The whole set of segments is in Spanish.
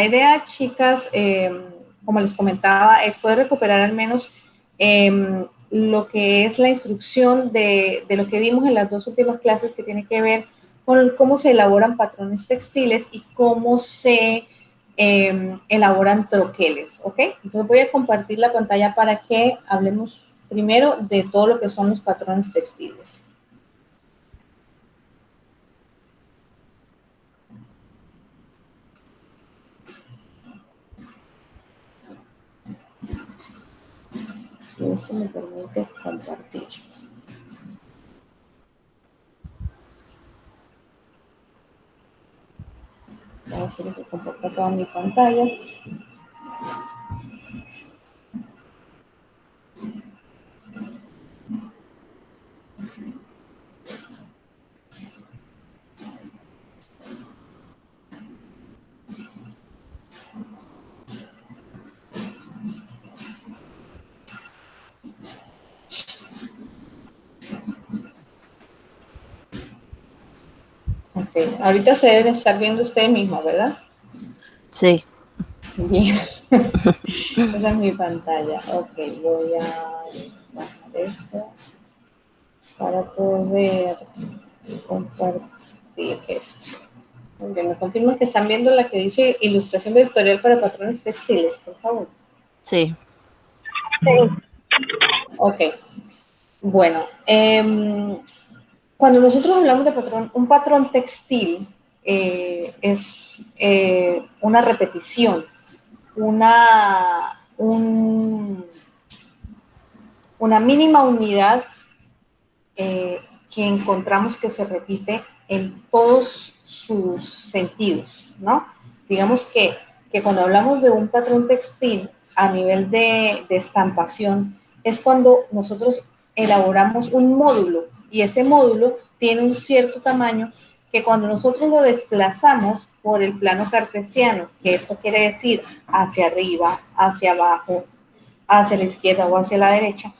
idea, chicas, como les comentaba, es poder recuperar al menos lo que es la instrucción de lo que vimos en las dos últimas clases, que tiene que ver con cómo se elaboran patrones textiles y cómo se elaboran troqueles, ¿ok? Entonces voy a compartir la pantalla para que hablemos primero de todo lo que son los patrones textiles. Si esto me permite compartir. Voy a hacer que comparta toda mi pantalla. Ok, ahorita se deben estar viendo ustedes mismos, ¿verdad? Sí. Bien. Esa es mi pantalla. Ok, voy a bajar esto para poder compartir esto. Muy bien, me confirman que están viendo la que dice ilustración vectorial para patrones textiles, por favor. Sí. Ok, bueno, cuando nosotros hablamos de patrón, un patrón textil es una repetición, una mínima unidad que encontramos que se repite en todos sus sentidos, ¿no? Digamos que cuando hablamos de un patrón textil a nivel de estampación, es cuando nosotros elaboramos un módulo y ese módulo tiene un cierto tamaño que cuando nosotros lo desplazamos por el plano cartesiano, que esto quiere decir hacia arriba, hacia abajo, hacia la izquierda o hacia la derecha,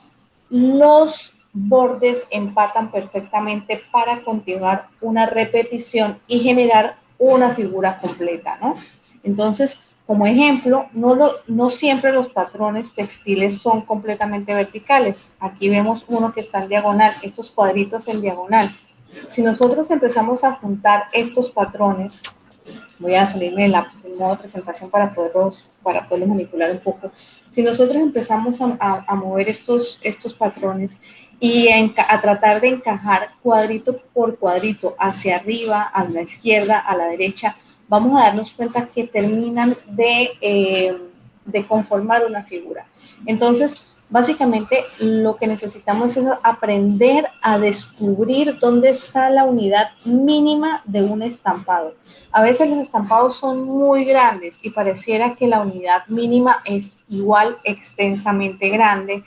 los bordes empatan perfectamente para continuar una repetición y generar una figura completa, ¿no? Entonces, como ejemplo, no siempre los patrones textiles son completamente verticales. Aquí vemos uno que está en diagonal, estos cuadritos en diagonal. Si nosotros empezamos a juntar estos patrones, voy a salirme del modo de presentación para poderlos manipular un poco. Si nosotros empezamos a mover estos patrones y a tratar de encajar cuadrito por cuadrito hacia arriba, a la izquierda, a la derecha, vamos a darnos cuenta que terminan de conformar una figura. Entonces, básicamente lo que necesitamos es aprender a descubrir dónde está la unidad mínima de un estampado. A veces los estampados son muy grandes y pareciera que la unidad mínima es igual extensamente grande,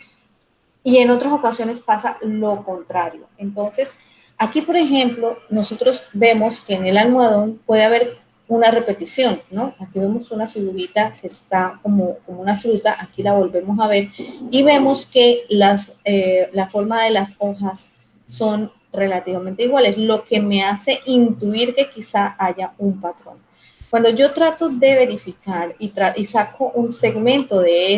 y en otras ocasiones pasa lo contrario. Entonces, aquí, por ejemplo, nosotros vemos que en el almohadón puede haber una repetición, ¿no? Aquí vemos una figurita que está como una fruta, aquí la volvemos a ver y vemos que la forma de las hojas son relativamente iguales, lo que me hace intuir que quizá haya un patrón. Cuando yo trato de verificar y saco un segmento de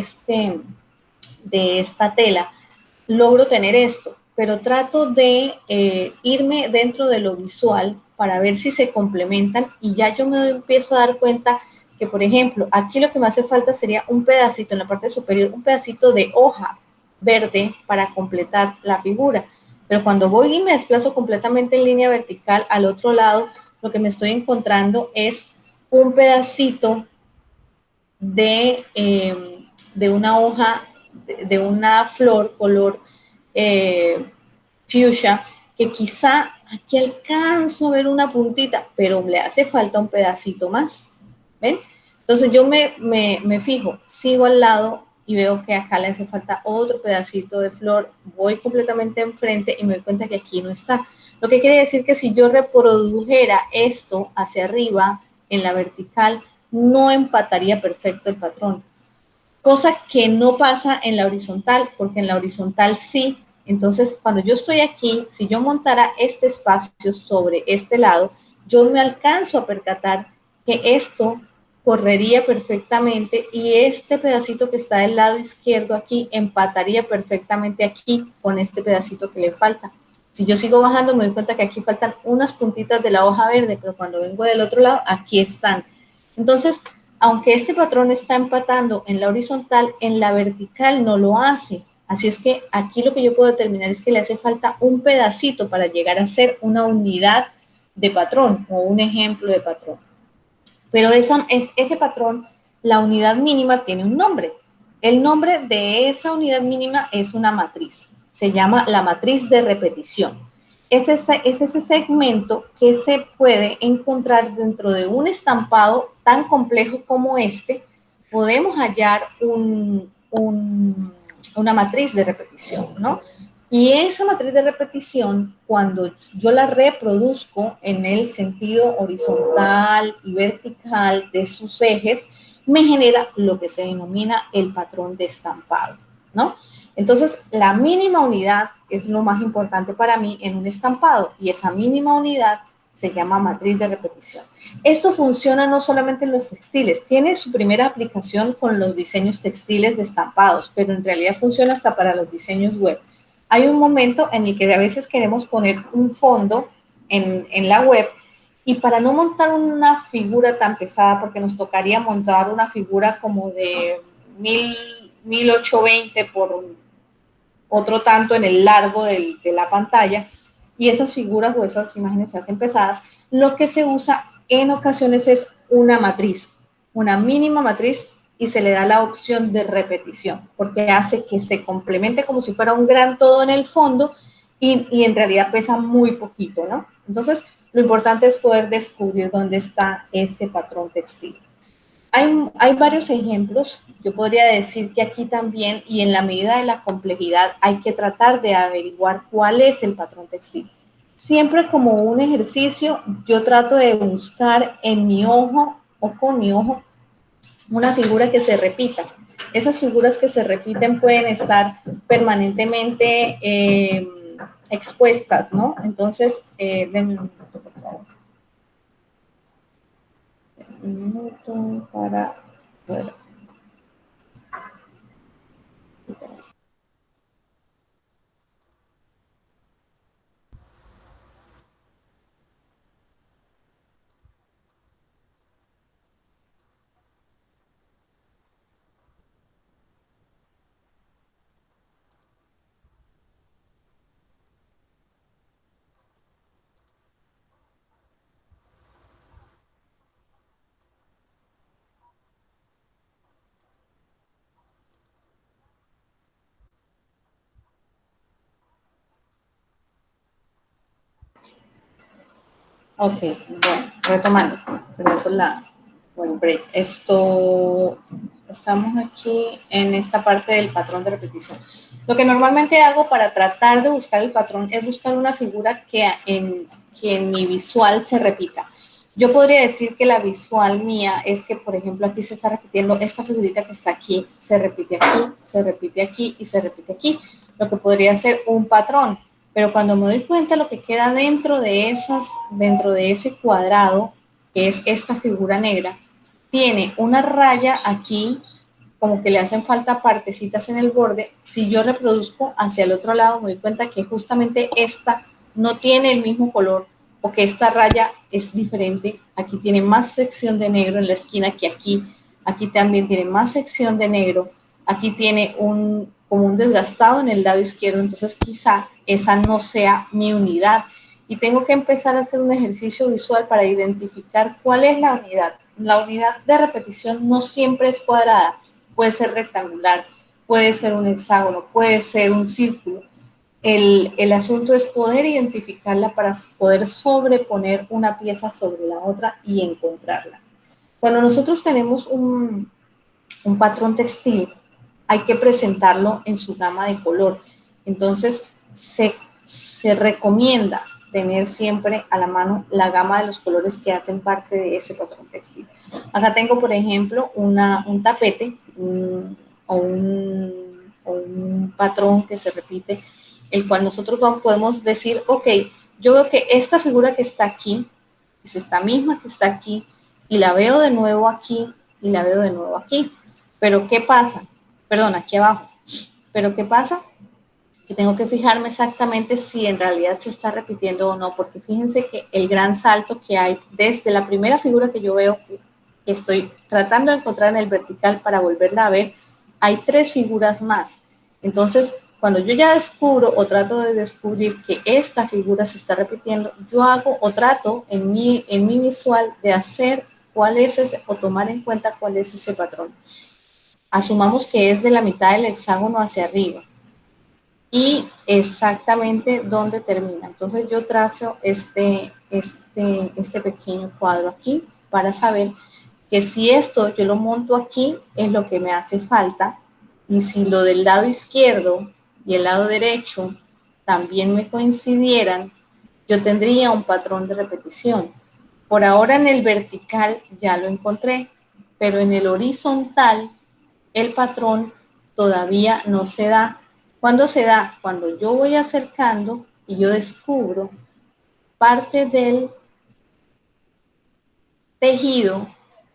esta tela, logro tener esto, pero trato de irme dentro de lo visual para ver si se complementan y ya yo me empiezo a dar cuenta que, por ejemplo, aquí lo que me hace falta sería un pedacito en la parte superior, un pedacito de hoja verde para completar la figura. Pero cuando voy y me desplazo completamente en línea vertical al otro lado, lo que me estoy encontrando es un pedacito de una hoja, de una flor color fuchsia, que quizá aquí alcanzo a ver una puntita, pero le hace falta un pedacito más, ¿ven? Entonces yo me fijo, sigo al lado y veo que acá le hace falta otro pedacito de flor, voy completamente enfrente y me doy cuenta que aquí no está. Lo que quiere decir que si yo reprodujera esto hacia arriba, en la vertical, no empataría perfecto el patrón. Cosa que no pasa en la horizontal, porque en la horizontal sí. Entonces, cuando yo estoy aquí, si yo montara este espacio sobre este lado, yo me alcanzo a percatar que esto correría perfectamente y este pedacito que está del lado izquierdo aquí empataría perfectamente aquí con este pedacito que le falta. Si yo sigo bajando me doy cuenta que aquí faltan unas puntitas de la hoja verde, pero cuando vengo del otro lado, aquí están. Entonces, aunque este patrón está empatando en la horizontal, en la vertical no lo hace. Así es que aquí lo que yo puedo determinar es que le hace falta un pedacito para llegar a ser una unidad de patrón o un ejemplo de patrón. Pero ese patrón, la unidad mínima tiene un nombre. El nombre de esa unidad mínima es una matriz. Se llama la matriz de repetición. Es ese segmento que se puede encontrar dentro de un estampado tan complejo como este. Podemos hallar una matriz de repetición, ¿no? Y esa matriz de repetición, cuando yo la reproduzco en el sentido horizontal y vertical de sus ejes, me genera lo que se denomina el patrón de estampado, ¿no? Entonces, la mínima unidad es lo más importante para mí en un estampado y esa mínima unidad se llama matriz de repetición. Esto funciona no solamente en los textiles, tiene su primera aplicación con los diseños textiles de estampados, pero en realidad funciona hasta para los diseños web. Hay un momento en el que a veces queremos poner un fondo en la web y para no montar una figura tan pesada, porque nos tocaría montar una figura como de 1820 por otro tanto en el largo de la pantalla, y esas figuras o esas imágenes se hacen pesadas, lo que se usa en ocasiones es una matriz, una mínima matriz, y se le da la opción de repetición, porque hace que se complemente como si fuera un gran todo en el fondo y en realidad pesa muy poquito, ¿no? Entonces, lo importante es poder descubrir dónde está ese patrón textil. Hay varios ejemplos. Yo podría decir que aquí también, y en la medida de la complejidad, hay que tratar de averiguar cuál es el patrón textil. Siempre como un ejercicio, yo trato de buscar en mi ojo o con mi ojo una figura que se repita. Esas figuras que se repiten pueden estar permanentemente expuestas, ¿no? Entonces, denme un minuto, por favor. Un minuto para poder. Ok, bueno, retomando, perdón por el break. Estamos aquí en esta parte del patrón de repetición. Lo que normalmente hago para tratar de buscar el patrón es buscar una figura que en mi visual se repita. Yo podría decir que la visual mía es que, por ejemplo, aquí se está repitiendo esta figurita que está aquí, se repite aquí, se repite aquí y se repite aquí, lo que podría ser un patrón. Pero cuando me doy cuenta lo que queda dentro de ese cuadrado, que es esta figura negra, tiene una raya aquí, como que le hacen falta partecitas en el borde. Si yo reproduzco hacia el otro lado, me doy cuenta que justamente esta no tiene el mismo color o que esta raya es diferente. Aquí tiene más sección de negro en la esquina que aquí. Aquí también tiene más sección de negro. Aquí tiene como un desgastado en el lado izquierdo, entonces quizá esa no sea mi unidad. Y tengo que empezar a hacer un ejercicio visual para identificar cuál es la unidad. La unidad de repetición no siempre es cuadrada, puede ser rectangular, puede ser un hexágono, puede ser un círculo. El asunto es poder identificarla para poder sobreponer una pieza sobre la otra y encontrarla. Cuando nosotros tenemos un patrón textil, hay que presentarlo en su gama de color. Entonces, se recomienda tener siempre a la mano la gama de los colores que hacen parte de ese patrón textil. Acá tengo, por ejemplo, un tapete o un patrón que se repite, el cual nosotros podemos decir, ok, yo veo que esta figura que está aquí, es esta misma que está aquí, y la veo de nuevo aquí, y la veo de nuevo aquí. Pero ¿qué pasa? Perdón, aquí abajo. Pero ¿qué pasa? Que tengo que fijarme exactamente si en realidad se está repitiendo o no, porque fíjense que el gran salto que hay desde la primera figura que yo veo, que estoy tratando de encontrar en el vertical para volverla a ver, hay 3 figuras más. Entonces, cuando yo ya descubro o trato de descubrir que esta figura se está repitiendo, yo hago o trato en mi visual de hacer cuál es ese, o tomar en cuenta cuál es ese patrón. Asumamos que es de la mitad del hexágono hacia arriba y exactamente dónde termina. Entonces yo trazo este pequeño cuadro aquí para saber que si esto yo lo monto aquí es lo que me hace falta, y si lo del lado izquierdo y el lado derecho también me coincidieran, yo tendría un patrón de repetición. Por ahora en el vertical ya lo encontré, pero en el horizontal el patrón todavía no se da. ¿Cuándo se da? Cuando yo voy acercando y yo descubro parte del tejido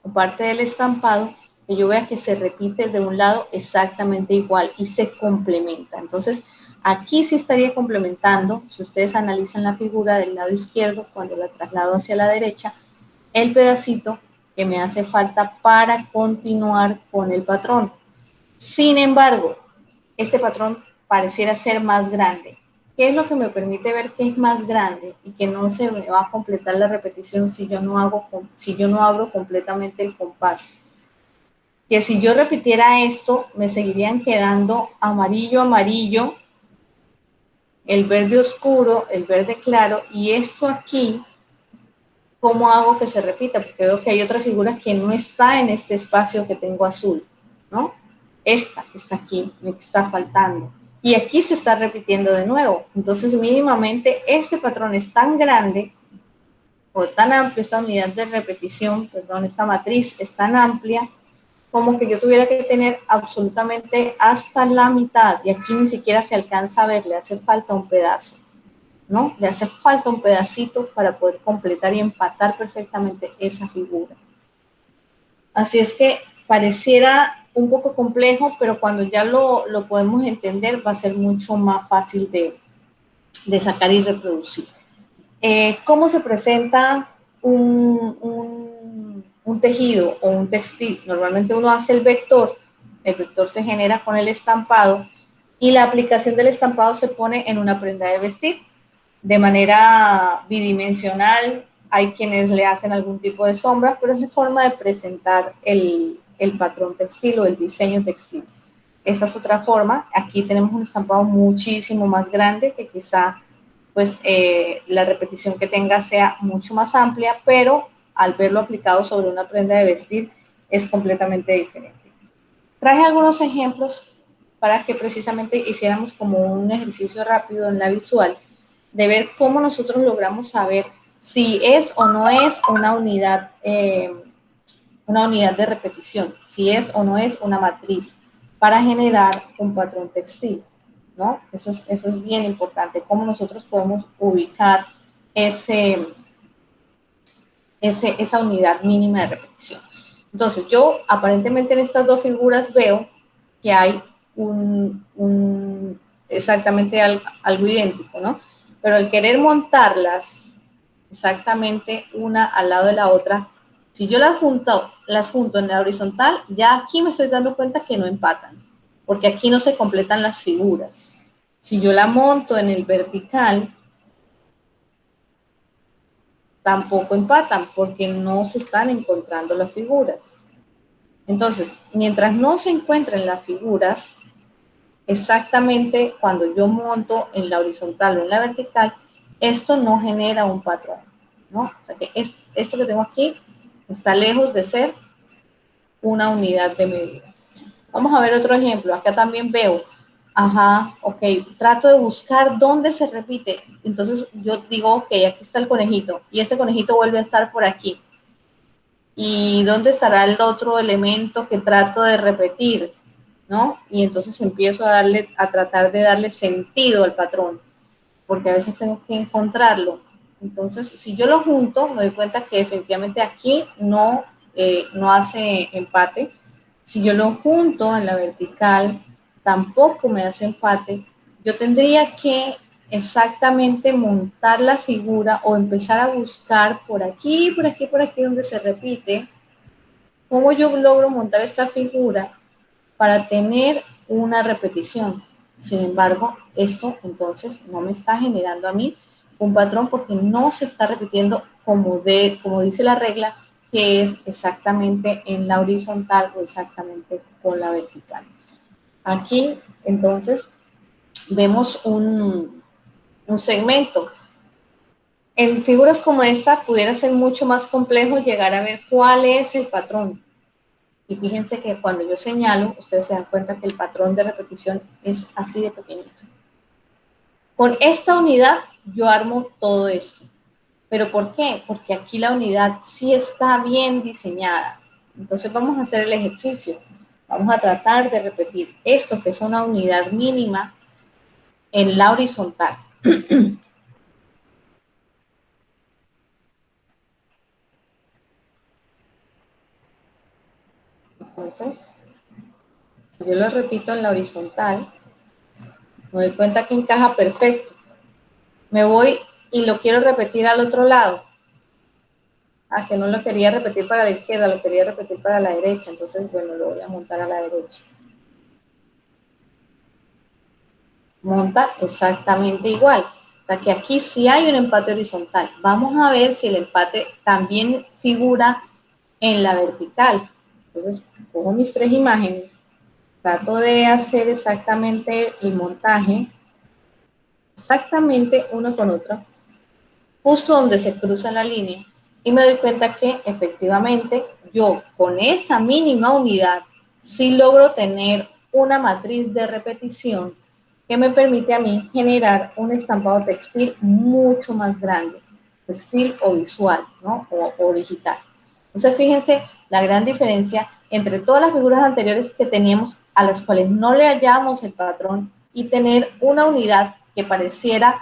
o parte del estampado, que yo vea que se repite de un lado exactamente igual y se complementa. Entonces, aquí sí estaría complementando, si ustedes analizan la figura del lado izquierdo, cuando la traslado hacia la derecha, el pedacito que me hace falta para continuar con el patrón. Sin embargo, este patrón pareciera ser más grande. ¿Qué es lo que me permite ver que es más grande y que no se me va a completar la repetición si yo no abro completamente el compás? Que si yo repitiera esto, me seguirían quedando amarillo, amarillo, el verde oscuro, el verde claro, y esto aquí, ¿cómo hago que se repita? Porque veo que hay otra figura que no está en este espacio que tengo azul, ¿no? Esta que está aquí, me está faltando. Y aquí se está repitiendo de nuevo. Entonces, mínimamente, este patrón es tan grande o tan amplio, esta unidad de repetición, perdón, esta matriz es tan amplia como que yo tuviera que tener absolutamente hasta la mitad, y aquí ni siquiera se alcanza a ver, le hace falta un pedazo, ¿no? Le hace falta un pedacito para poder completar y empatar perfectamente esa figura. Así es que pareciera un poco complejo, pero cuando ya lo podemos entender va a ser mucho más fácil de sacar y reproducir. ¿Cómo se presenta un tejido o un textil? Normalmente uno hace el vector se genera con el estampado y la aplicación del estampado se pone en una prenda de vestir de manera bidimensional. Hay quienes le hacen algún tipo de sombra, pero es la forma de presentar el patrón textil o el diseño textil. Esta es otra forma. Aquí tenemos un estampado muchísimo más grande que quizá pues la repetición que tenga sea mucho más amplia, pero al verlo aplicado sobre una prenda de vestir es completamente diferente. Traje algunos ejemplos para que precisamente hiciéramos como un ejercicio rápido en la visual de ver cómo nosotros logramos saber si es o no es una unidad de repetición, si es o no es una matriz para generar un patrón textil, ¿no? Eso es bien importante, cómo nosotros podemos ubicar esa unidad mínima de repetición. Entonces, yo aparentemente en estas dos figuras veo que hay exactamente algo idéntico, ¿no? Pero al querer montarlas exactamente una al lado de la otra, si yo las junto en la horizontal, ya aquí me estoy dando cuenta que no empatan, porque aquí no se completan las figuras. Si yo la monto en el vertical, tampoco empatan, porque no se están encontrando las figuras. Entonces, mientras no se encuentren las figuras, exactamente cuando yo monto en la horizontal o en la vertical, esto no genera un patrón, ¿no? O sea que esto que tengo aquí está lejos de ser una unidad de medida. Vamos a ver otro ejemplo. Acá también veo, ok, trato de buscar dónde se repite. Entonces yo digo, ok, aquí está el conejito y este conejito vuelve a estar por aquí. ¿Y dónde estará el otro elemento que trato de repetir? ¿No? Y entonces empiezo a tratar de darle sentido al patrón, porque a veces tengo que encontrarlo. Entonces, si yo lo junto, me doy cuenta que efectivamente aquí no no hace empate. Si yo lo junto en la vertical, tampoco me hace empate. Yo tendría que exactamente montar la figura o empezar a buscar por aquí, por aquí, por aquí donde se repite, cómo yo logro montar esta figura para tener una repetición. Sin embargo, esto entonces no me está generando a mí un patrón porque no se está repitiendo como dice la regla, que es exactamente en la horizontal o exactamente con la vertical. Aquí, entonces, vemos un segmento. En figuras como esta pudiera ser mucho más complejo llegar a ver cuál es el patrón. Y fíjense que cuando yo señalo, ustedes se dan cuenta que el patrón de repetición es así de pequeñito. Con esta unidad yo armo todo esto. ¿Pero por qué? Porque aquí la unidad sí está bien diseñada. Entonces vamos a hacer el ejercicio. Vamos a tratar de repetir esto, que es una unidad mínima, en la horizontal. Entonces, si yo lo repito en la horizontal, me doy cuenta que encaja perfecto. Me voy y lo quiero repetir al otro lado. Que no lo quería repetir para la izquierda, lo quería repetir para la derecha. Entonces, bueno, lo voy a montar a la derecha. Monta exactamente igual. O sea que aquí sí hay un empate horizontal. Vamos a ver si el empate también figura en la vertical. Entonces, cojo mis tres imágenes, trato de hacer exactamente el montaje, exactamente uno con otro, justo donde se cruza la línea, y me doy cuenta que efectivamente yo con esa mínima unidad sí logro tener una matriz de repetición que me permite a mí generar un estampado textil mucho más grande, textil o visual, ¿no? O digital. Entonces, fíjense la gran diferencia entre todas las figuras anteriores que teníamos a las cuales no le hallamos el patrón y tener una unidad que pareciera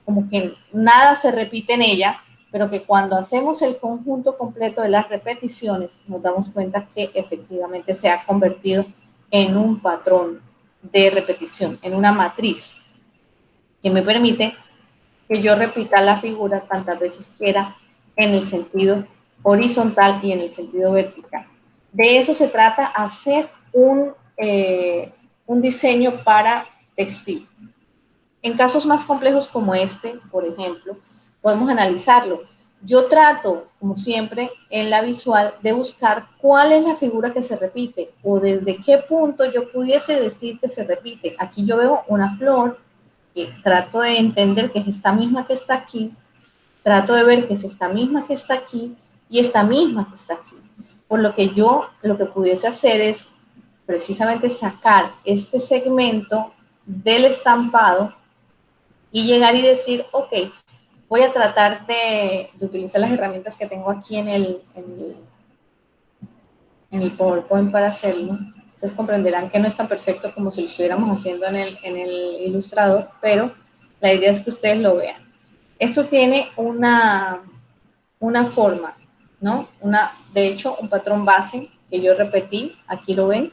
como que nada se repite en ella, pero que cuando hacemos el conjunto completo de las repeticiones nos damos cuenta que efectivamente se ha convertido en un patrón de repetición, en una matriz que me permite que yo repita la figura tantas veces quiera en el sentido horizontal y en el sentido vertical. De eso se trata, hacer un diseño para textil. En casos más complejos como este, por ejemplo, podemos analizarlo. Yo trato, como siempre, en la visual de buscar cuál es la figura que se repite o desde qué punto yo pudiese decir que se repite. Aquí yo veo una flor que trato de entender que es esta misma que está aquí, trato de ver que es esta misma que está aquí y esta misma que está aquí. Por lo que yo lo que pudiese hacer es precisamente sacar este segmento del estampado y llegar y decir, ok, voy a tratar de utilizar las herramientas que tengo aquí en el PowerPoint para hacerlo. Ustedes comprenderán que no es tan perfecto como si lo estuviéramos haciendo en el ilustrador, pero la idea es que ustedes lo vean. Esto tiene una forma, ¿no? De hecho, un patrón base que yo repetí, aquí lo ven,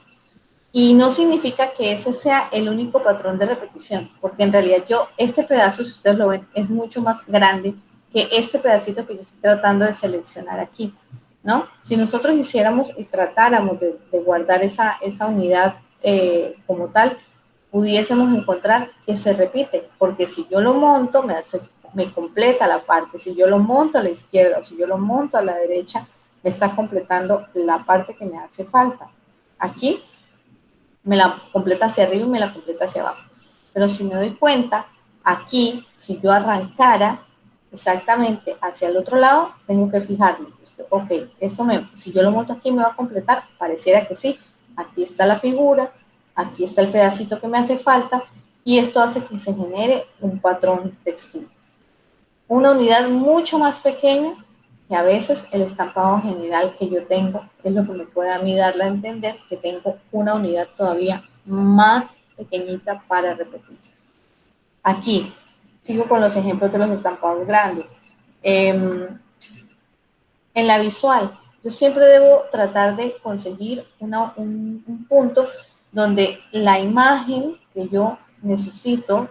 y no significa que ese sea el único patrón de repetición, porque en realidad este pedazo, si ustedes lo ven, es mucho más grande que este pedacito que yo estoy tratando de seleccionar aquí, ¿no? Si nosotros hiciéramos y tratáramos de guardar esa unidad como tal, pudiésemos encontrar que se repite, porque si yo lo monto, me completa la parte. Si yo lo monto a la izquierda o si yo lo monto a la derecha, me está completando la parte que me hace falta. Aquí me la completa hacia arriba y me la completa hacia abajo. Pero si me doy cuenta, aquí, si yo arrancara exactamente hacia el otro lado, tengo que fijarme. Ok, si yo lo monto aquí, ¿me va a completar? Pareciera que sí. Aquí está la figura, aquí está el pedacito que me hace falta, y esto hace que se genere un patrón textil. Una unidad mucho más pequeña que a veces el estampado general que yo tengo es lo que me puede a mí darle a entender que tengo una unidad todavía más pequeñita para repetir. Aquí, sigo con los ejemplos de los estampados grandes. En la visual, yo siempre debo tratar de conseguir un punto donde la imagen que yo necesito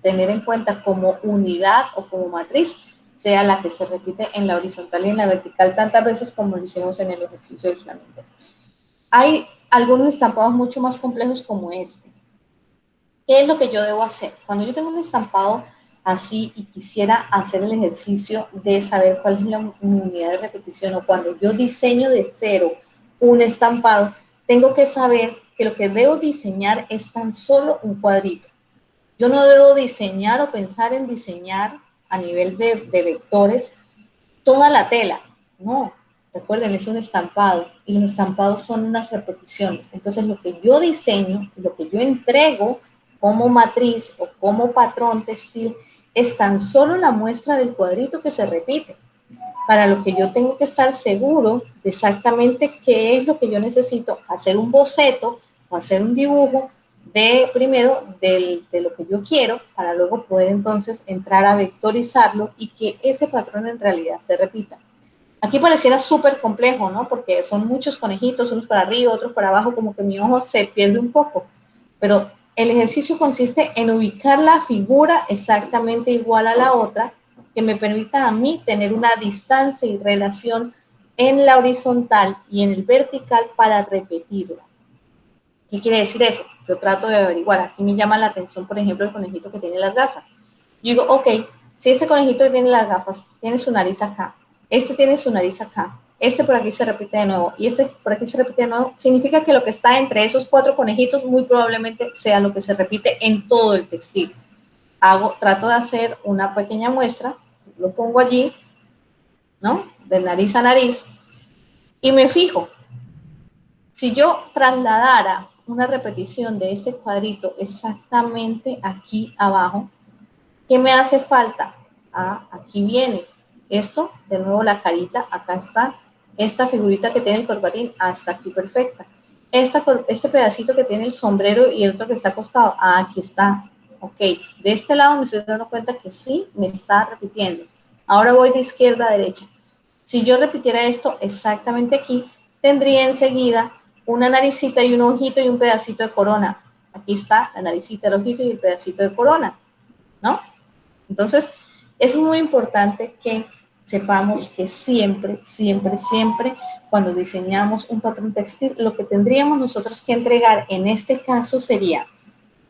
tener en cuenta como unidad o como matriz sea la que se repite en la horizontal y en la vertical tantas veces como lo hicimos en el ejercicio del flamenco. Hay algunos estampados mucho más complejos como este. ¿Qué es lo que yo debo hacer? Cuando yo tengo un estampado así y quisiera hacer el ejercicio de saber cuál es la unidad de repetición, o cuando yo diseño de cero un estampado, tengo que saber que lo que debo diseñar es tan solo un cuadrito. Yo no debo diseñar o pensar en diseñar a nivel de vectores toda la tela. No, recuerden, es un estampado y los estampados son unas repeticiones. Entonces, lo que yo diseño, lo que yo entrego como matriz o como patrón textil es tan solo la muestra del cuadrito que se repite, para lo que yo tengo que estar seguro de exactamente qué es lo que yo necesito, hacer un boceto o hacer un dibujo de primero de lo que yo quiero, para luego poder entonces entrar a vectorizarlo y que ese patrón en realidad se repita. Aquí pareciera súper complejo, ¿no? Porque son muchos conejitos, unos para arriba, otros para abajo, como que mi ojo se pierde un poco. Pero el ejercicio consiste en ubicar la figura exactamente igual a la otra, que me permita a mí tener una distancia y relación en la horizontal y en el vertical para repetirla. ¿Qué quiere decir eso? Yo trato de averiguar. Aquí me llama la atención, por ejemplo, el conejito que tiene las gafas. Yo digo, ok, si este conejito que tiene las gafas tiene su nariz acá, este tiene su nariz acá, este por aquí se repite de nuevo y este por aquí se repite de nuevo, significa que lo que está entre esos 4 conejitos muy probablemente sea lo que se repite en todo el textil. Trato de hacer una pequeña muestra, lo pongo allí, ¿no? De nariz a nariz y me fijo. Si yo trasladara una repetición de este cuadrito exactamente aquí abajo, ¿qué me hace falta? Aquí viene. Esto, de nuevo la carita, acá está. Esta figurita que tiene el corbatín, hasta aquí perfecta. Este pedacito que tiene el sombrero y el otro que está acostado, aquí está. Ok, de este lado me estoy dando cuenta que sí me está repitiendo. Ahora voy de izquierda a derecha. Si yo repitiera esto exactamente aquí, tendría enseguida una naricita y un ojito y un pedacito de corona. Aquí está la naricita, el ojito y el pedacito de corona, ¿no? Entonces, es muy importante que sepamos que siempre, siempre, siempre, cuando diseñamos un patrón textil, lo que tendríamos nosotros que entregar en este caso sería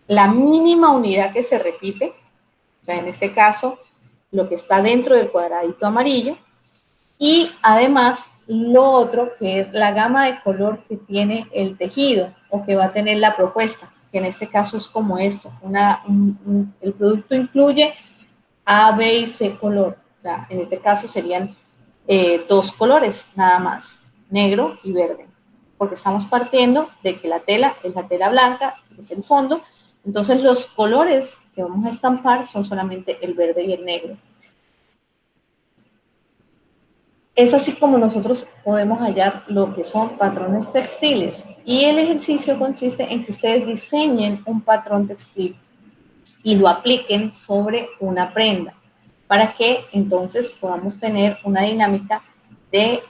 la mínima unidad que se repite, o sea, en este caso, lo que está dentro del cuadradito amarillo, y además lo otro que es la gama de color que tiene el tejido o que va a tener la propuesta, que en este caso es como esto, el producto incluye A, B y C color, o sea, en este caso serían 2 colores nada más, negro y verde, porque estamos partiendo de que la tela es la tela blanca, es el fondo, entonces los colores que vamos a estampar son solamente el verde y el negro. Es así como nosotros podemos hallar lo que son patrones textiles. Y el ejercicio consiste en que ustedes diseñen un patrón textil y lo apliquen sobre una prenda para que entonces podamos tener una dinámica de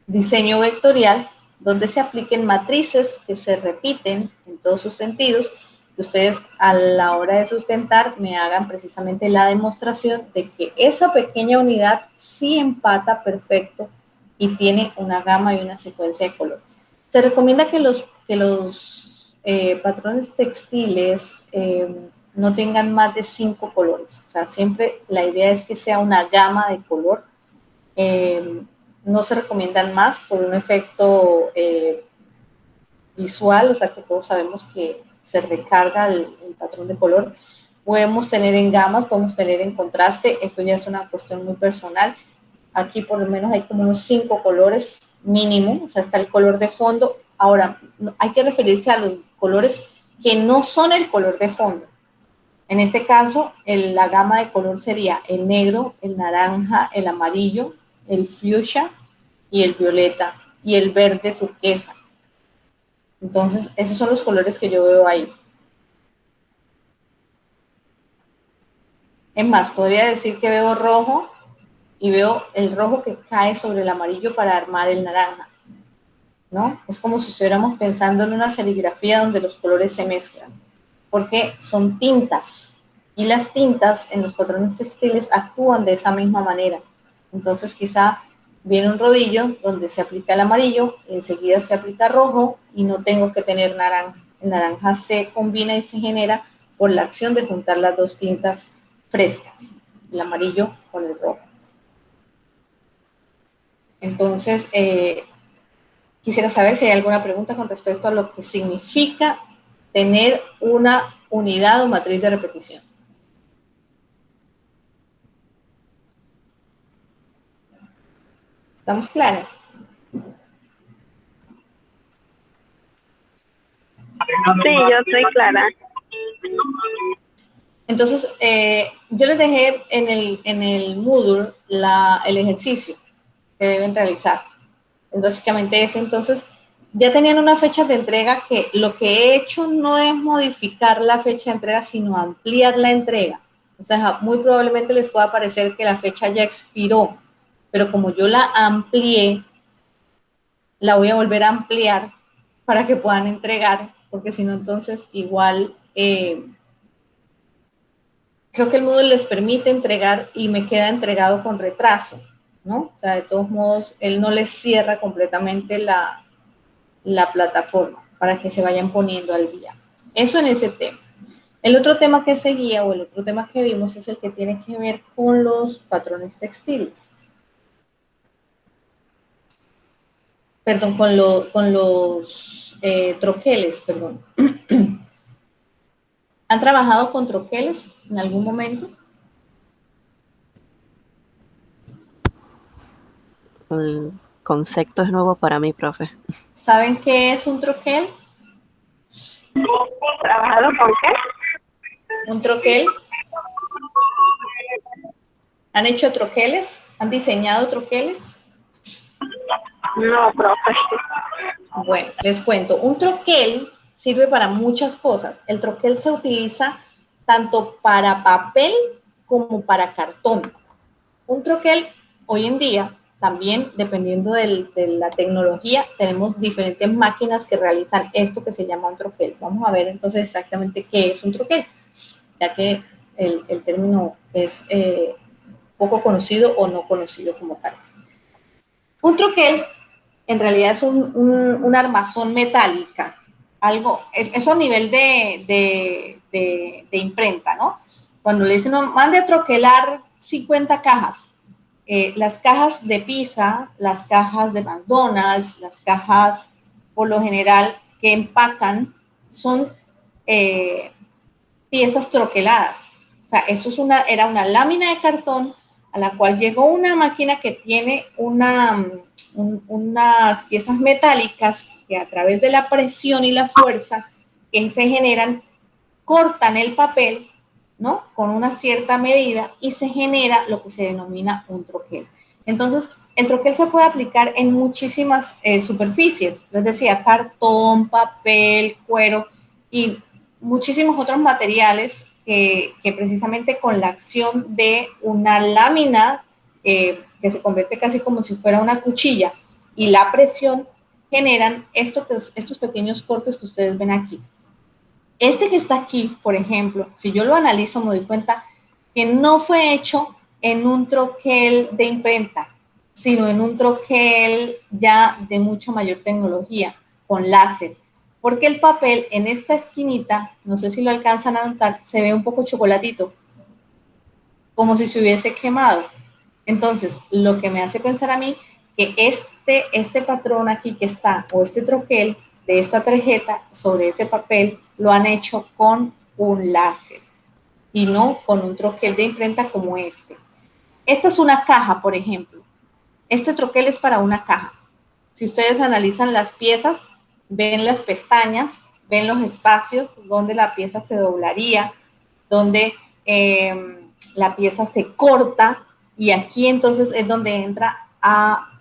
diseño vectorial donde se apliquen matrices que se repiten en todos sus sentidos, que ustedes a la hora de sustentar me hagan precisamente la demostración de que esa pequeña unidad sí empata perfecto y tiene una gama y una secuencia de color. Se recomienda que los patrones textiles no tengan más de 5 colores, o sea, siempre la idea es que sea una gama de color. No se recomiendan más por un efecto visual, o sea que todos sabemos que se recarga el patrón de color. Podemos tener en gamas, podemos tener en contraste, esto ya es una cuestión muy personal. Aquí por lo menos hay como unos 5 colores mínimo, o sea, está el color de fondo. Ahora, hay que referirse a los colores que no son el color de fondo. En este caso, la gama de color sería el negro, el naranja, el amarillo, el fuchsia y el violeta y el verde turquesa. Entonces, esos son los colores que yo veo ahí. Es más, podría decir que veo rojo, y veo el rojo que cae sobre el amarillo para armar el naranja, ¿no? Es como si estuviéramos pensando en una serigrafía donde los colores se mezclan, porque son tintas, y las tintas en los patrones textiles actúan de esa misma manera. Entonces quizá viene un rodillo donde se aplica el amarillo, enseguida se aplica rojo y no tengo que tener naranja. El naranja se combina y se genera por la acción de juntar las dos tintas frescas, el amarillo con el rojo. Entonces, quisiera saber si hay alguna pregunta con respecto a lo que significa tener una unidad o matriz de repetición. ¿Estamos claros? Sí, yo estoy clara. Entonces, yo les dejé en el Moodle el ejercicio que deben realizar. Es básicamente ese. Entonces, ya tenían una fecha de entrega que lo que he hecho no es modificar la fecha de entrega, sino ampliar la entrega. O sea, muy probablemente les pueda parecer que la fecha ya expiró, pero como yo la amplié, la voy a volver a ampliar para que puedan entregar, porque si no, entonces igual creo que el Moodle les permite entregar y me queda entregado con retraso, ¿no? O sea, de todos modos, él no les cierra completamente la plataforma para que se vayan poniendo al día. Eso en ese tema. El otro tema que seguía o el otro tema que vimos es el que tiene que ver con los patrones textiles. Perdón, con los troqueles, perdón. ¿Han trabajado con troqueles en algún momento? El concepto es nuevo para mí, profe. ¿Saben qué es un troquel? ¿Trabajado con qué? Un troquel. ¿Han hecho troqueles? ¿Han diseñado troqueles? No, profe. Bueno, les cuento. Un troquel sirve para muchas cosas. El troquel se utiliza tanto para papel como para cartón. Un troquel, hoy en día, también dependiendo de la tecnología, tenemos diferentes máquinas que realizan esto que se llama un troquel. Vamos a ver entonces exactamente qué es un troquel, ya que el término es poco conocido o no conocido como tal. Un troquel en realidad es una armazón metálica, algo, eso a nivel de imprenta, ¿no? Cuando le dicen, no, mande a troquelar 50 cajas, las cajas de pizza, las cajas de McDonald's, las cajas por lo general que empacan son piezas troqueladas. O sea, eso era una lámina de cartón a la cual llegó una máquina que tiene unas piezas metálicas que a través de la presión y la fuerza que se generan, cortan el papel, ¿no? Con una cierta medida y se genera lo que se denomina un troquel. Entonces, el troquel se puede aplicar en muchísimas superficies, les decía, cartón, papel, cuero y muchísimos otros materiales que precisamente con la acción de una lámina que se convierte casi como si fuera una cuchilla y la presión generan estos pequeños cortes que ustedes ven aquí. Este que está aquí, por ejemplo, si yo lo analizo me doy cuenta que no fue hecho en un troquel de imprenta, sino en un troquel ya de mucho mayor tecnología, con láser. Porque el papel en esta esquinita, no sé si lo alcanzan a notar, se ve un poco chocolatito, como si se hubiese quemado. Entonces, lo que me hace pensar a mí que este patrón aquí que está, o este troquel de esta tarjeta sobre ese papel, lo han hecho con un láser y no con un troquel de imprenta como este. Esta es una caja, por ejemplo. Este troquel es para una caja. Si ustedes analizan las piezas, ven las pestañas, ven los espacios donde la pieza se doblaría, donde la pieza se corta, y aquí entonces es donde entra a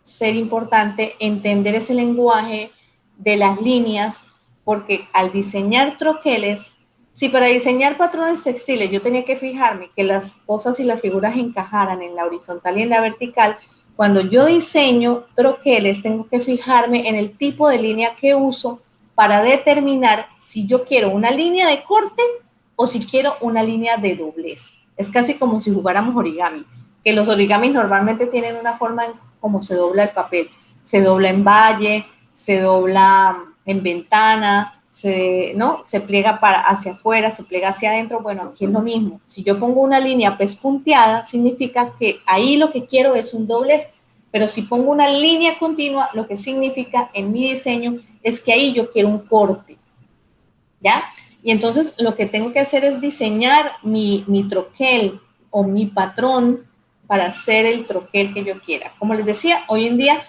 ser importante entender ese lenguaje de las líneas, porque al diseñar troqueles Si para diseñar patrones textiles yo tenía que fijarme que las cosas y las figuras encajaran en la horizontal y en la vertical, cuando yo diseño troqueles tengo que fijarme en el tipo de línea que uso para determinar si yo quiero una línea de corte o si quiero una línea de doblez. Es casi como si jugáramos origami, que los origamis normalmente tienen una forma en cómo se dobla el papel. Se dobla en valle, se dobla en ventana, se pliega hacia afuera, se pliega hacia adentro. Bueno, aquí es lo mismo. Si yo pongo una línea pespunteada, significa que ahí lo que quiero es un doblez. Pero si pongo una línea continua, lo que significa en mi diseño es que ahí yo quiero un corte, ¿ya? Y entonces lo que tengo que hacer es diseñar mi troquel o mi patrón para hacer el troquel que yo quiera. Como les decía, hoy en día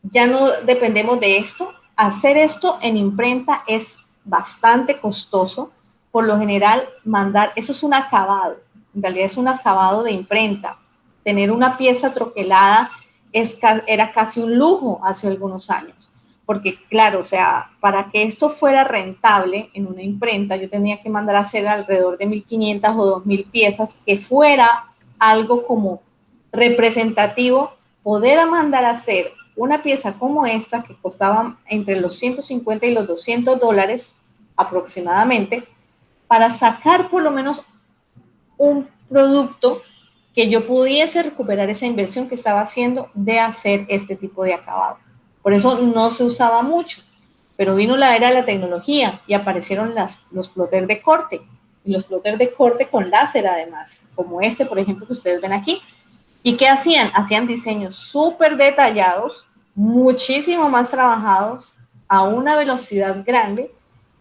ya no dependemos de esto. Hacer esto en imprenta es bastante costoso. Por lo general, eso es un acabado. En realidad es un acabado de imprenta. Tener una pieza troquelada era casi un lujo hace algunos años. Porque, claro, o sea, para que esto fuera rentable en una imprenta, yo tenía que mandar a hacer alrededor de 1.500 o 2.000 piezas, que fuera algo como representativo, poder mandar a hacer una pieza como esta, que costaba entre los 150 y los $200 aproximadamente, para sacar por lo menos un producto que yo pudiese recuperar esa inversión que estaba haciendo de hacer este tipo de acabado. Por eso no se usaba mucho, pero vino la era de la tecnología y aparecieron los plotters de corte, y los plotters de corte con láser además, como este, por ejemplo, que ustedes ven aquí. ¿Y qué hacían? Hacían diseños súper detallados, muchísimo más trabajados, a una velocidad grande,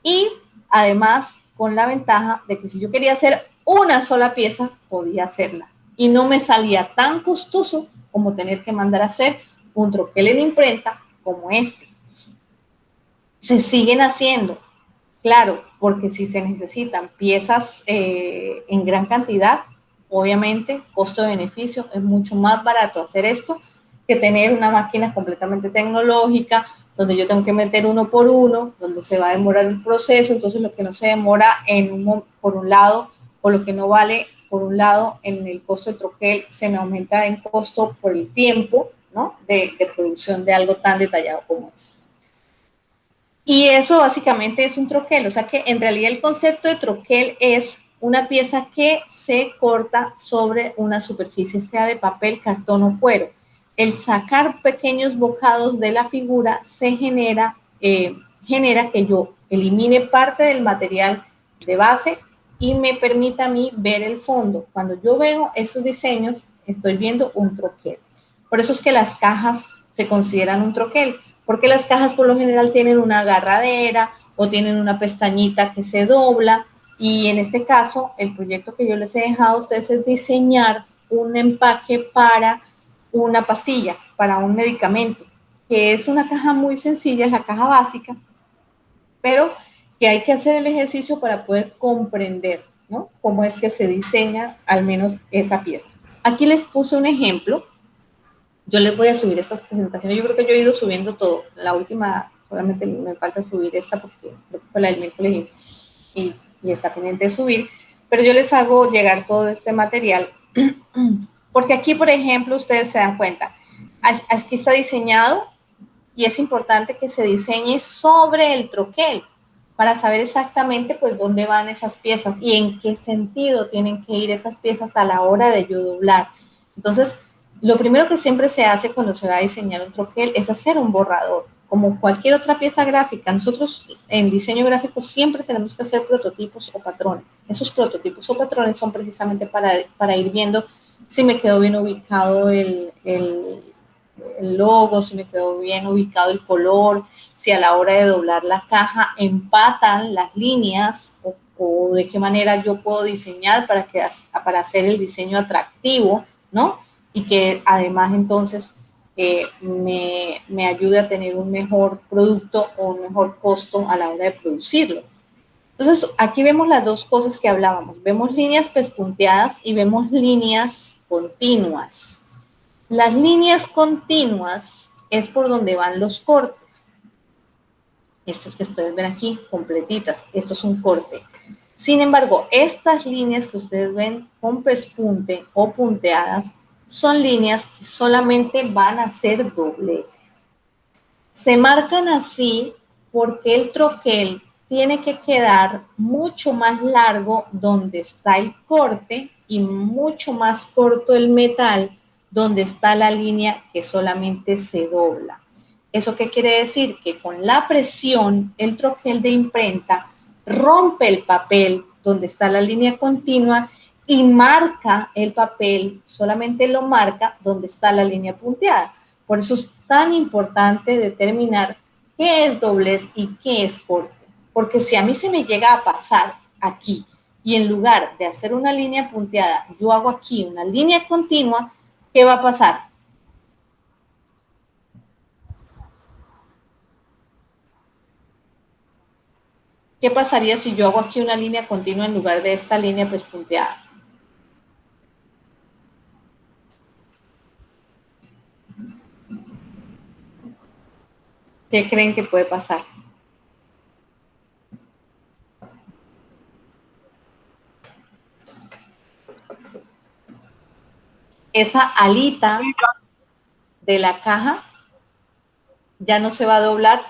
y además con la ventaja de que si yo quería hacer una sola pieza, podía hacerla. Y no me salía tan costoso como tener que mandar a hacer un troquel en imprenta como este. Se siguen haciendo, claro, porque si se necesitan piezas en gran cantidad, obviamente, costo-beneficio, es mucho más barato hacer esto que tener una máquina completamente tecnológica, donde yo tengo que meter uno por uno, donde se va a demorar el proceso. Entonces lo que no se demora por un lado, o lo que no vale por un lado en el costo de troquel, se me aumenta en costo por el tiempo, ¿no?, de producción de algo tan detallado como esto. Y eso básicamente es un troquel, o sea que en realidad el concepto de troquel es una pieza que se corta sobre una superficie, sea de papel, cartón o cuero. El sacar pequeños bocados de la figura genera que yo elimine parte del material de base y me permita a mí ver el fondo. Cuando yo veo esos diseños, estoy viendo un troquel. Por eso es que las cajas se consideran un troquel, porque las cajas por lo general tienen una agarradera o tienen una pestañita que se dobla. Y en este caso, el proyecto que yo les he dejado a ustedes es diseñar un empaque para una pastilla, para un medicamento, que es una caja muy sencilla, es la caja básica, pero que hay que hacer el ejercicio para poder comprender, ¿no?, cómo es que se diseña al menos esa pieza. Aquí les puse un ejemplo. Yo les voy a subir estas presentaciones. Yo creo que yo he ido subiendo todo. La última, solamente me falta subir esta porque creo que fue la del miércoles y está pendiente de subir. Pero yo les hago llegar todo este material porque aquí, por ejemplo, ustedes se dan cuenta, aquí está diseñado y es importante que se diseñe sobre el troquel para saber exactamente pues dónde van esas piezas y en qué sentido tienen que ir esas piezas a la hora de yo doblar. Entonces, lo primero que siempre se hace cuando se va a diseñar un troquel es hacer un borrador, como cualquier otra pieza gráfica. Nosotros en diseño gráfico siempre tenemos que hacer prototipos o patrones. Esos prototipos o patrones son precisamente para ir viendo si me quedó bien ubicado el logo, si me quedó bien ubicado el color, si a la hora de doblar la caja empatan las líneas o de qué manera yo puedo diseñar para hacer el diseño atractivo, ¿no? Y que además entonces me ayude a tener un mejor producto o un mejor costo a la hora de producirlo. Entonces, aquí vemos las dos cosas que hablábamos. Vemos líneas pespunteadas y vemos líneas continuas. Las líneas continuas es por donde van los cortes. Estas que ustedes ven aquí, completitas. Esto es un corte. Sin embargo, estas líneas que ustedes ven con pespunte o punteadas son líneas que solamente van a ser dobleces. Se marcan así porque el troquel tiene que quedar mucho más largo donde está el corte y mucho más corto el metal donde está la línea que solamente se dobla. ¿Eso qué quiere decir? Que con la presión el troquel de imprenta rompe el papel donde está la línea continua y marca el papel, solamente lo marca donde está la línea punteada. Por eso es tan importante determinar qué es doblez y qué es corte. Porque si a mí se me llega a pasar aquí y en lugar de hacer una línea punteada, yo hago aquí una línea continua, ¿qué va a pasar? ¿Qué pasaría si yo hago aquí una línea continua en lugar de esta línea pues punteada? ¿Qué creen que puede pasar? Esa alita de la caja ya no se va a doblar,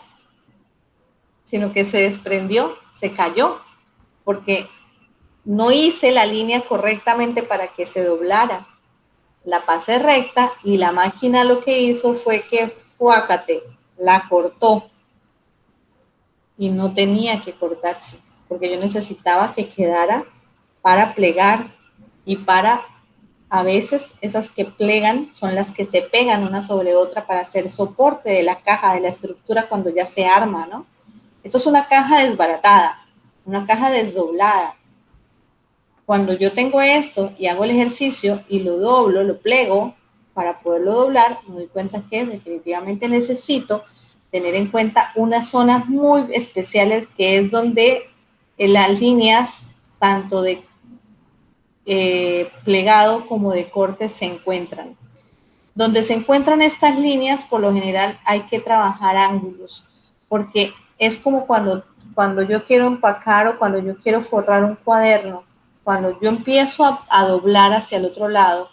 sino que se desprendió, se cayó, porque no hice la línea correctamente para que se doblara. La pasé recta y la máquina lo que hizo fue que fuácate, la cortó y no tenía que cortarse, porque yo necesitaba que quedara para plegar y para, a veces esas que plegan son las que se pegan una sobre otra para hacer soporte de la caja, de la estructura cuando ya se arma, ¿no? Esto es una caja desbaratada, una caja desdoblada. Cuando yo tengo esto y hago el ejercicio y lo doblo, lo plego para poderlo doblar, me doy cuenta que definitivamente necesito tener en cuenta unas zonas muy especiales que es donde las líneas tanto de plegado como de corte se encuentran. Donde se encuentran estas líneas, por lo general hay que trabajar ángulos, porque es como cuando yo quiero empacar o cuando yo quiero forrar un cuaderno. Cuando yo empiezo a doblar hacia el otro lado,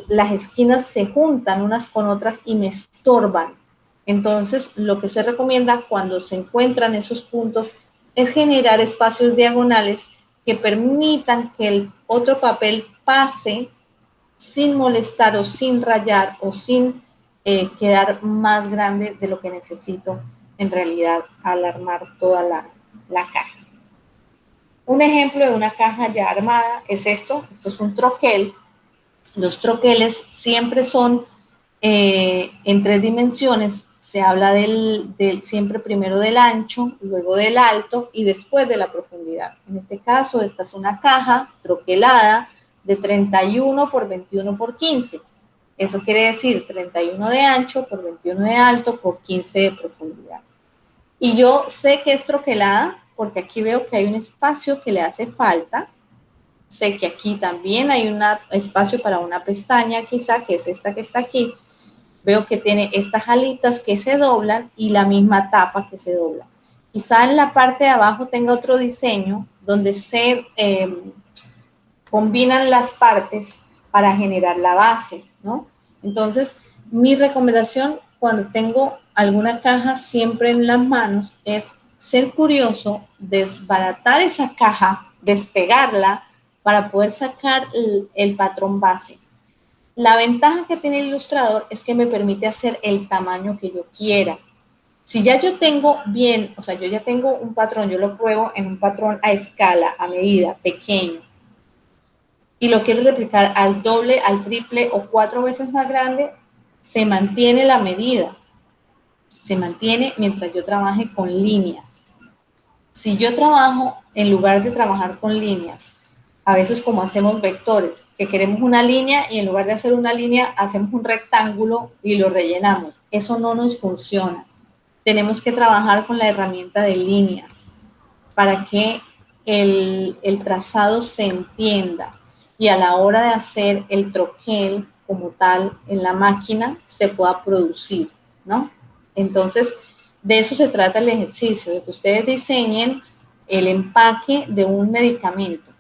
las esquinas se juntan unas con otras y me estorban. Entonces, lo que se recomienda cuando se encuentran esos puntos es generar espacios diagonales que permitan que el otro papel pase sin molestar o sin rayar o sin quedar más grande de lo que necesito en realidad al armar toda la caja. Un ejemplo de una caja ya armada es esto es un troquel. Los troqueles siempre son en 3 dimensiones, se habla siempre primero del ancho, luego del alto y después de la profundidad. En este caso, esta es una caja troquelada de 31 por 21 por 15. Eso quiere decir 31 de ancho por 21 de alto por 15 de profundidad. Y yo sé que es troquelada porque aquí veo que hay un espacio que le hace falta. Sé que aquí también hay un espacio para una pestaña, quizá, que es esta que está aquí. Veo que tiene estas alitas que se doblan y la misma tapa que se dobla. Quizá en la parte de abajo tenga otro diseño donde se combinan las partes para generar la base, ¿no? Entonces, mi recomendación cuando tengo alguna caja siempre en las manos es ser curioso, desbaratar esa caja, despegarla para poder sacar el patrón base. La ventaja que tiene el ilustrador es que me permite hacer el tamaño que yo quiera. Si ya yo tengo bien, o sea, yo ya tengo un patrón, yo lo pruebo en un patrón a escala, a medida, pequeño, y lo quiero replicar al doble, al triple o 4 veces más grande, se mantiene la medida. Se mantiene mientras yo trabaje con líneas. Si yo trabajo, en lugar de trabajar con líneas, a veces como hacemos vectores, que queremos una línea y en lugar de hacer una línea, hacemos un rectángulo y lo rellenamos. Eso no nos funciona. Tenemos que trabajar con la herramienta de líneas para que el trazado se entienda y a la hora de hacer el troquel como tal en la máquina se pueda producir, ¿no? Entonces, de eso se trata el ejercicio, de que ustedes diseñen el empaque de un medicamento,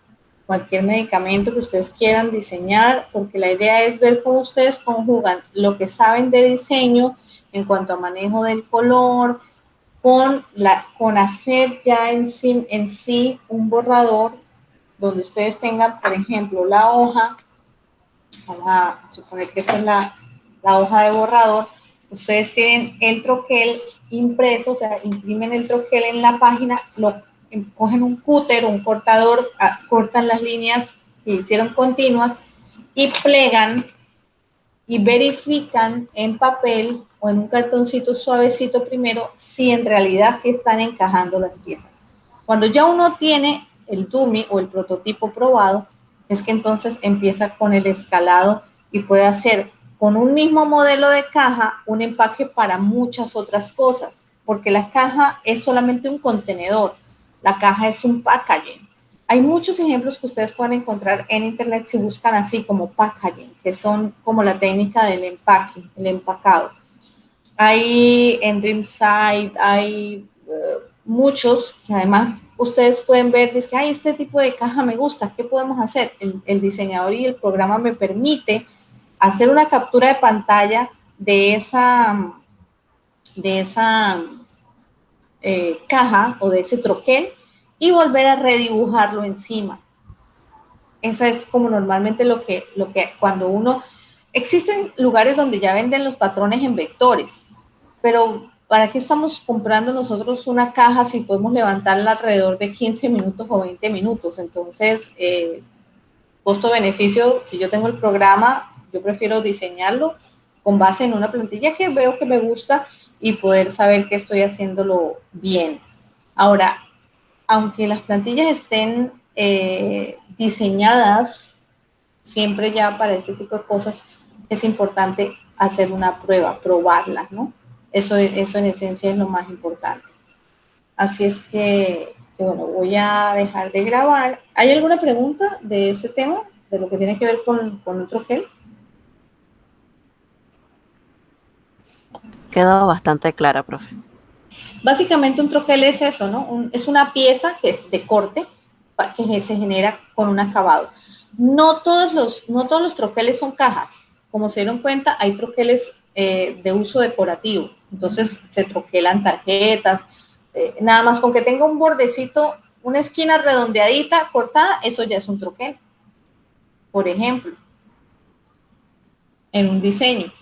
cualquier medicamento que ustedes quieran diseñar, porque la idea es ver cómo ustedes conjugan lo que saben de diseño en cuanto a manejo del color, con hacer ya en sí un borrador donde ustedes tengan, por ejemplo, la hoja, vamos a suponer que esta es la hoja de borrador, ustedes tienen el troquel impreso, o sea, imprimen el troquel en la página, cogen un cúter o un cortador, cortan las líneas que hicieron continuas y plegan y verifican en papel o en un cartoncito suavecito primero si en realidad sí están encajando las piezas. Cuando ya uno tiene el dummy o el prototipo probado, es que entonces empieza con el escalado y puede hacer con un mismo modelo de caja un empaque para muchas otras cosas, porque la caja es solamente un contenedor, la caja es un packaging. Hay muchos ejemplos que ustedes pueden encontrar en internet si buscan así como packaging, que son como la técnica del empaque, el empacado. Hay en Dreamside, hay muchos que además ustedes pueden ver, dicen, ay, este tipo de caja me gusta, ¿qué podemos hacer? El diseñador y el programa me permite hacer una captura de pantalla de esa caja o de ese troquel y volver a redibujarlo encima. Esa es como normalmente lo que cuando uno... Existen lugares donde ya venden los patrones en vectores, pero ¿para qué estamos comprando nosotros una caja si podemos levantarla alrededor de 15 minutos o 20 minutos? Entonces, costo-beneficio, si yo tengo el programa, yo prefiero diseñarlo con base en una plantilla que veo que me gusta y poder saber que estoy haciéndolo bien. Ahora, aunque las plantillas estén diseñadas siempre ya para este tipo de cosas, es importante hacer una prueba, probarlas, ¿no? Eso en esencia es lo más importante. Así es que bueno, voy a dejar de grabar. ¿Hay alguna pregunta de este tema, de lo que tiene que ver con un troquel? Quedó bastante clara, profe. Básicamente un troquel es eso, ¿no? Es una pieza que es de corte que se genera con un acabado. No todos los troqueles son cajas. Como se dieron cuenta, hay troqueles de uso decorativo. Entonces se troquelan tarjetas. Nada más con que tenga un bordecito, una esquina redondeadita, cortada, eso ya es un troquel. Por ejemplo, en un diseño.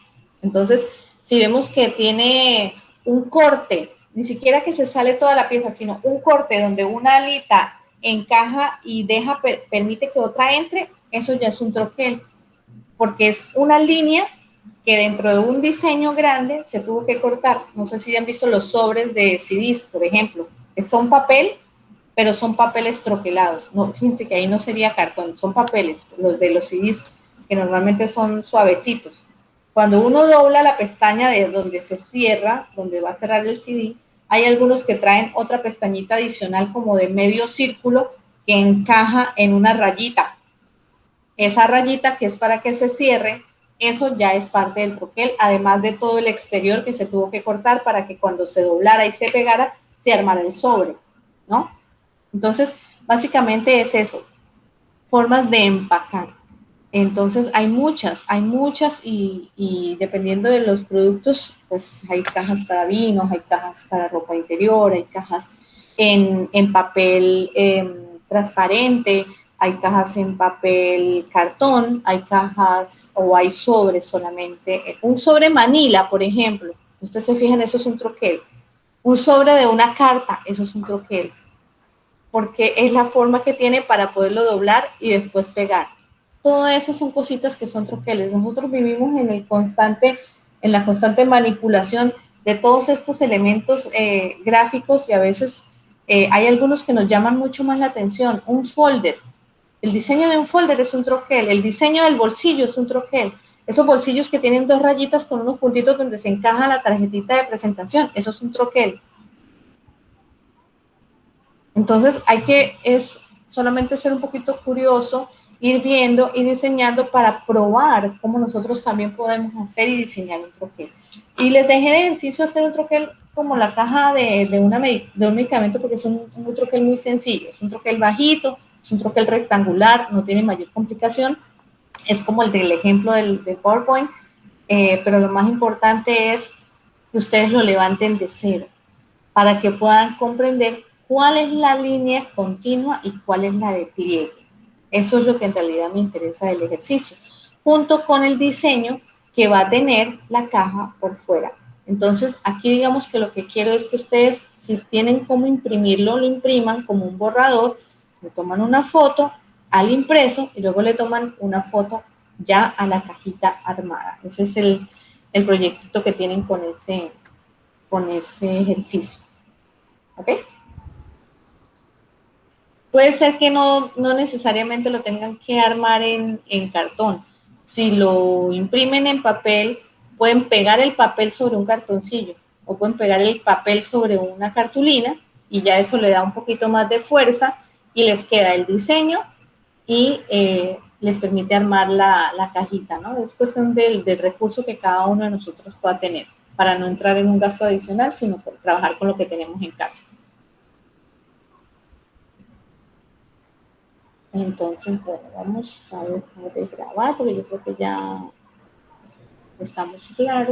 Entonces, si vemos que tiene un corte, ni siquiera que se sale toda la pieza, sino un corte donde una alita encaja y permite que otra entre, eso ya es un troquel, porque es una línea que dentro de un diseño grande se tuvo que cortar. No sé si han visto los sobres de CDs, por ejemplo. Son papel, pero son papeles troquelados. No, fíjense que ahí no sería cartón, son papeles, los de los CDs, que normalmente son suavecitos. Cuando uno dobla la pestaña de donde se cierra, donde va a cerrar el CD, hay algunos que traen otra pestañita adicional como de medio círculo que encaja en una rayita. Esa rayita que es para que se cierre, eso ya es parte del troquel, además de todo el exterior que se tuvo que cortar para que cuando se doblara y se pegara, se armara el sobre, ¿no? Entonces, básicamente es eso, formas de empacar. Entonces, hay muchas y dependiendo de los productos, pues hay cajas para vinos, hay cajas para ropa interior, hay cajas en papel transparente, hay cajas en papel cartón, hay cajas o hay sobres solamente. Un sobre Manila, por ejemplo, ustedes se fijan, eso es un troquel. Un sobre de una carta, eso es un troquel, porque es la forma que tiene para poderlo doblar y después pegar. Todas esas son cositas que son troqueles. Nosotros vivimos en la constante manipulación de todos estos elementos gráficos y a veces hay algunos que nos llaman mucho más la atención. Un folder. El diseño de un folder es un troquel. El diseño del bolsillo es un troquel. Esos bolsillos que tienen dos rayitas con unos puntitos donde se encaja la tarjetita de presentación, eso es un troquel. Entonces es solamente ser un poquito curioso, ir viendo y diseñando para probar cómo nosotros también podemos hacer y diseñar un troquel. Y les dejé de ejercicio hacer un troquel como la caja de un medicamento, porque es un troquel muy sencillo, es un troquel bajito, es un troquel rectangular, no tiene mayor complicación, es como el del ejemplo del PowerPoint, pero lo más importante es que ustedes lo levanten de cero, para que puedan comprender cuál es la línea continua y cuál es la de pliegue. Eso es lo que en realidad me interesa del ejercicio, junto con el diseño que va a tener la caja por fuera. Entonces, aquí digamos que lo que quiero es que ustedes, si tienen cómo imprimirlo, lo impriman como un borrador, le toman una foto al impreso y luego le toman una foto ya a la cajita armada. Ese es el proyectito que tienen con ese ejercicio. ¿Ok? Puede ser que no necesariamente lo tengan que armar en cartón. Si lo imprimen en papel, pueden pegar el papel sobre un cartoncillo o pueden pegar el papel sobre una cartulina y ya eso le da un poquito más de fuerza y les queda el diseño y les permite armar la cajita, ¿no? Es cuestión del recurso que cada uno de nosotros pueda tener para no entrar en un gasto adicional, sino por trabajar con lo que tenemos en casa. Entonces, bueno, vamos a dejar de grabar porque yo creo que ya estamos claros.